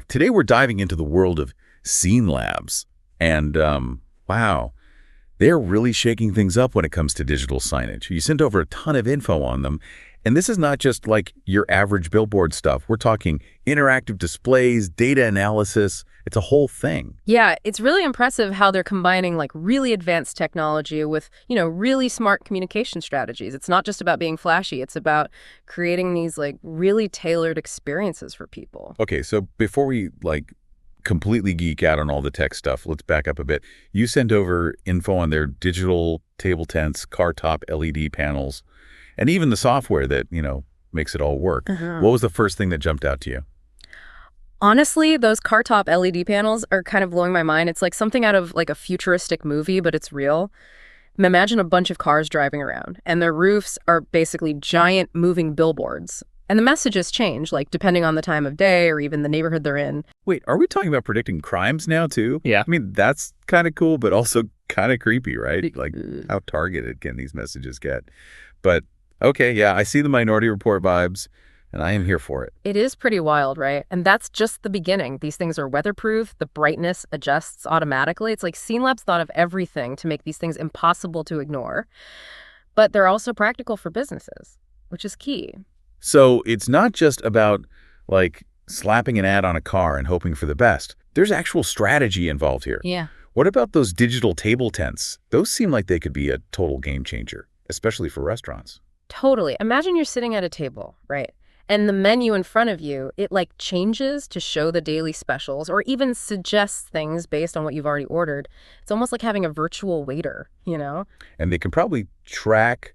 Today we're diving into the world of SeenLabs. And wow, they're really shaking things up when it comes to digital signage. You sent over a ton of info on them. And this is not just like your average billboard stuff. We're talking interactive displays, data analysis. It's a whole thing. Yeah, it's really impressive how they're combining like really advanced technology with, really smart communication strategies. It's not just about being flashy. It's about creating these like really tailored experiences for people. Okay, so before we completely geek out on all the tech stuff, let's back up a bit. You sent over info on their digital table tents, car top LED panels, and even the software that, makes it all work. What was the first thing that jumped out to you? Honestly, those car top LED panels are kind of blowing my mind. It's like something out of like a futuristic movie, but it's real. Imagine a bunch of cars driving around, and their roofs are basically giant moving billboards. And the messages change, like depending on the time of day or even the neighborhood they're in. Wait, are we talking about predicting crimes now, too? Yeah. I mean, that's kind of cool, but also kind of creepy, right? Like, how targeted can these messages get? But, okay, yeah, I see the Minority Report vibes, and I am here for it. It is pretty wild, right? And that's just the beginning. These things are weatherproof. The brightness adjusts automatically. It's like SeenLabs thought of everything to make these things impossible to ignore. But they're also practical for businesses, which is key. So it's not just about, slapping an ad on a car and hoping for the best. There's actual strategy involved here. Yeah. What about those digital table tents? Those seem like they could be a total game changer, especially for restaurants. Totally. Imagine you're sitting at a table, right? And the menu in front of you, it changes to show the daily specials or even suggests things based on what you've already ordered. It's almost like having a virtual waiter, And they can probably track,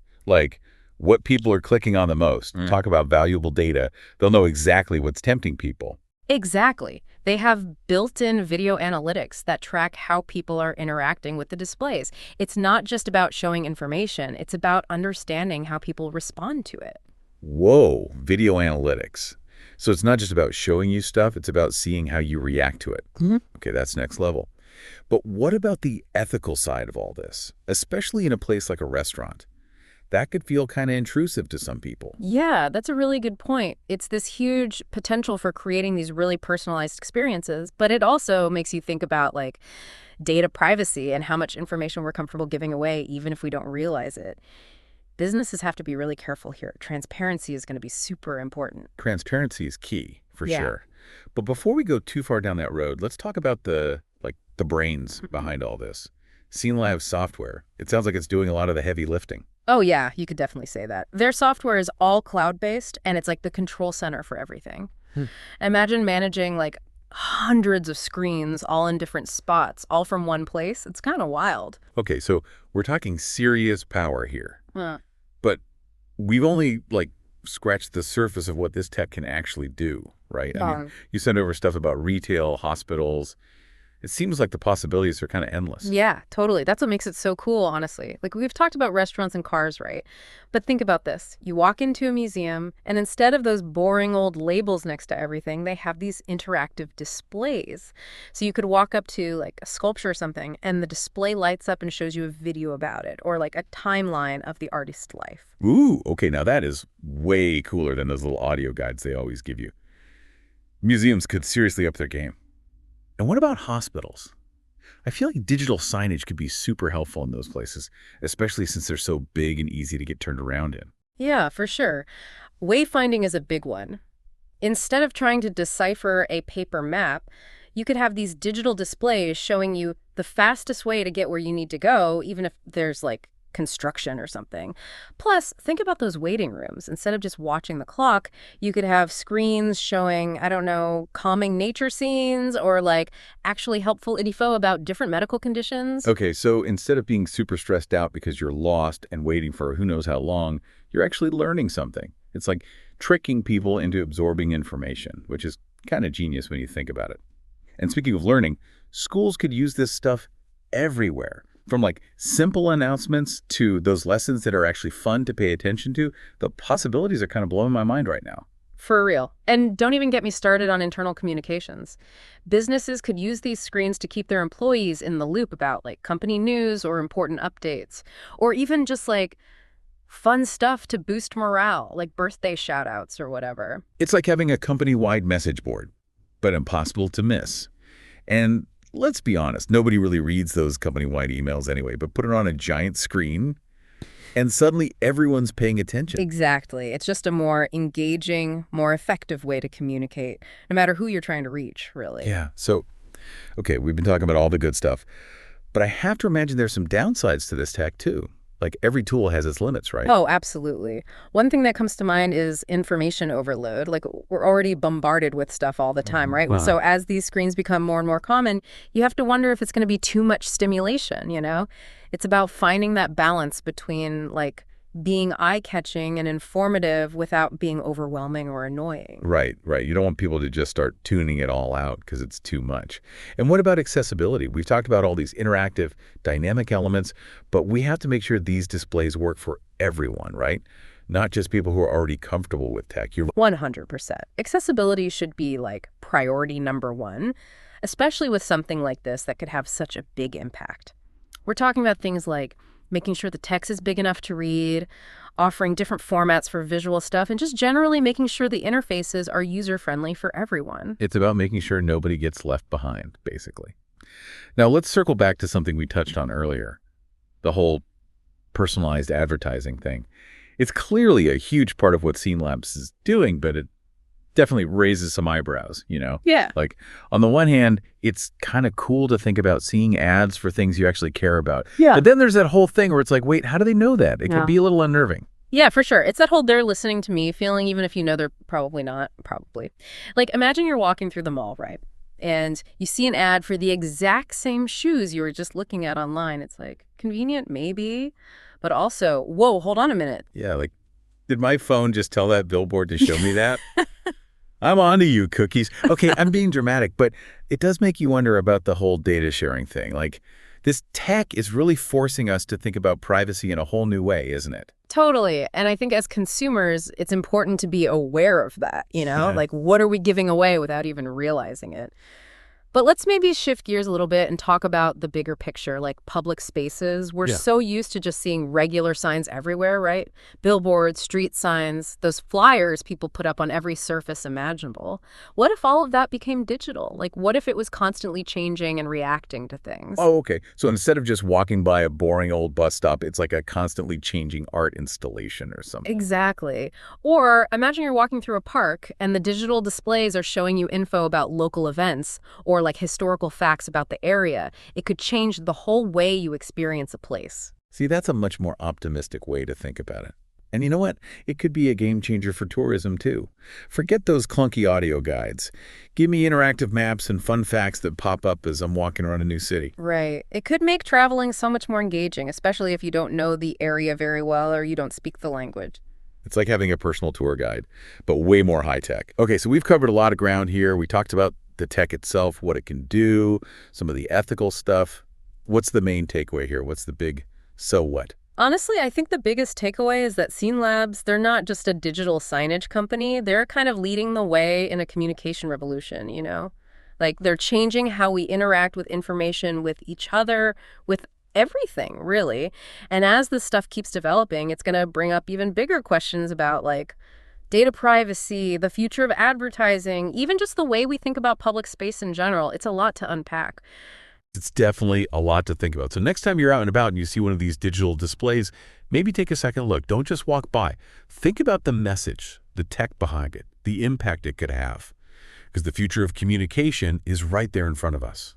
what people are clicking on the most. Talk about valuable data. They'll know exactly what's tempting people. Exactly. They have built-in video analytics that track how people are interacting with the displays. It's not just about showing information. It's about understanding how people respond to it. Whoa, video analytics. So it's not just about showing you stuff. It's about seeing how you react to it. Okay, that's next level. But what about the ethical side of all this, especially in a place like a restaurant? That could feel kind of intrusive to some people. Yeah, that's a really good point. It's this huge potential for creating these really personalized experiences, but it also makes you think about data privacy and how much information we're comfortable giving away, even if we don't realize it. Businesses have to be really careful here. Transparency is going to be super important. Transparency is key, for Yeah. sure. But before we go too far down that road, let's talk about the brains behind all this. SeenLabs software. It sounds like it's doing a lot of the heavy lifting. Oh, yeah, you could definitely say that. Their software is all cloud-based, and it's like the control center for everything. Imagine managing hundreds of screens all in different spots, all from one place. It's kind of wild. Okay, so we're talking serious power here. Huh. But we've only, scratched the surface of what this tech can actually do, right? I mean, you sent over stuff about retail, hospitals. It seems like the possibilities are kind of endless. Yeah, totally. That's what makes it so cool, honestly. We've talked about restaurants and cars, right? But think about this. You walk into a museum, and instead of those boring old labels next to everything, they have these interactive displays. So you could walk up to a sculpture or something, and the display lights up and shows you a video about it, or a timeline of the artist's life. Ooh, okay, now that is way cooler than those little audio guides they always give you. Museums could seriously up their game. And what about hospitals? I feel like digital signage could be super helpful in those places, especially since they're so big and easy to get turned around in. Yeah, for sure. Wayfinding is a big one. Instead of trying to decipher a paper map, you could have these digital displays showing you the fastest way to get where you need to go, even if there's construction or something. Plus, think about those waiting rooms. Instead of just watching the clock, you could have screens showing, calming nature scenes or actually helpful info about different medical conditions. Okay, so instead of being super stressed out because you're lost and waiting for who knows how long, you're actually learning something. It's like tricking people into absorbing information, which is kind of genius when you think about it. And speaking of learning, schools could use this stuff everywhere. From simple announcements to those lessons that are actually fun to pay attention to, the possibilities are kind of blowing my mind right now. For real. And don't even get me started on internal communications. Businesses could use these screens to keep their employees in the loop about company news or important updates, or even just fun stuff to boost morale, like birthday shout outs or whatever. It's like having a company-wide message board. but impossible to miss. And let's be honest, nobody really reads those company-wide emails anyway, but put it on a giant screen, and suddenly everyone's paying attention. Exactly. It's just a more engaging, more effective way to communicate, no matter who you're trying to reach, really. Yeah. So, okay, we've been talking about all the good stuff, but I have to imagine there's some downsides to this tech too. Like every tool has its limits, right? Oh, absolutely. One thing that comes to mind is information overload. Like we're already bombarded with stuff all the time, right? Wow. So as these screens become more and more common, you have to wonder if it's going to be too much stimulation, you know? It's about finding that balance between like being eye-catching and informative without being overwhelming or annoying. Right, right. You don't want people to just start tuning it all out because it's too much. And what about accessibility? We've talked about all these interactive, dynamic elements, but we have to make sure these displays work for everyone, right? Not just people who are already comfortable with tech. 100%. Accessibility should be like priority number one, especially with something like this that could have such a big impact. We're talking about things like making sure the text is big enough to read, offering different formats for visual stuff, and just generally making sure the interfaces are user-friendly for everyone. It's about making sure nobody gets left behind, basically. Now, let's circle back to something we touched on earlier, the whole personalized advertising thing. It's clearly a huge part of what SeenLabs is doing, but it definitely raises some eyebrows, you know? Yeah. Like, on the one hand, it's kind of cool to think about seeing ads for things you actually care about. Yeah. But then there's that whole thing where it's like, wait, how do they know that? It can be a little unnerving. Yeah, for sure. It's that whole they're listening to me feeling, even if you know they're probably not, probably. Like, imagine you're walking through the mall, right? And you see an ad for the exact same shoes you were just looking at online. It's like, convenient, maybe, but also, whoa, hold on a minute. Yeah, like, did my phone just tell that billboard to show me that? I'm onto you, cookies. Okay, I'm being dramatic, but it does make you wonder about the whole data sharing thing. Like, this tech is really forcing us to think about privacy in a whole new way, isn't it? Totally. And I think as consumers, it's important to be aware of that, you know? Yeah. Like, what are we giving away without even realizing it? But let's maybe shift gears a little bit and talk about the bigger picture, like public spaces. We're so used to just seeing regular signs everywhere, right? Billboards, street signs, those flyers people put up on every surface imaginable. What if all of that became digital? Like, what if it was constantly changing and reacting to things? Oh, okay. So instead of just walking by a boring old bus stop, it's like a constantly changing art installation or something. Exactly. Or imagine you're walking through a park and the digital displays are showing you info about local events or like historical facts about the area. It could change the whole way you experience a place. See, that's a much more optimistic way to think about it. And you know what? It could be a game changer for tourism, too. Forget those clunky audio guides. Give me interactive maps and fun facts that pop up as I'm walking around a new city. Right. It could make traveling so much more engaging, especially if you don't know the area very well or you don't speak the language. It's like having a personal tour guide, but way more high-tech. Okay, so we've covered a lot of ground here. We talked about the tech itself, what it can do, some of the ethical stuff. What's the main takeaway here? What's the big so what? Honestly, I think the biggest takeaway is that SeenLabs, they're not just a digital signage company. They're kind of leading the way in a communication revolution, you know? Like, they're changing how we interact with information with each other, with everything, really. And as this stuff keeps developing, it's going to bring up even bigger questions about, like, data privacy, the future of advertising, even just the way we think about public space in general. It's a lot to unpack. It's definitely a lot to think about. So next time you're out and about and you see one of these digital displays, maybe take a second look. Don't just walk by. Think about the message, the tech behind it, the impact it could have. Because the future of communication is right there in front of us.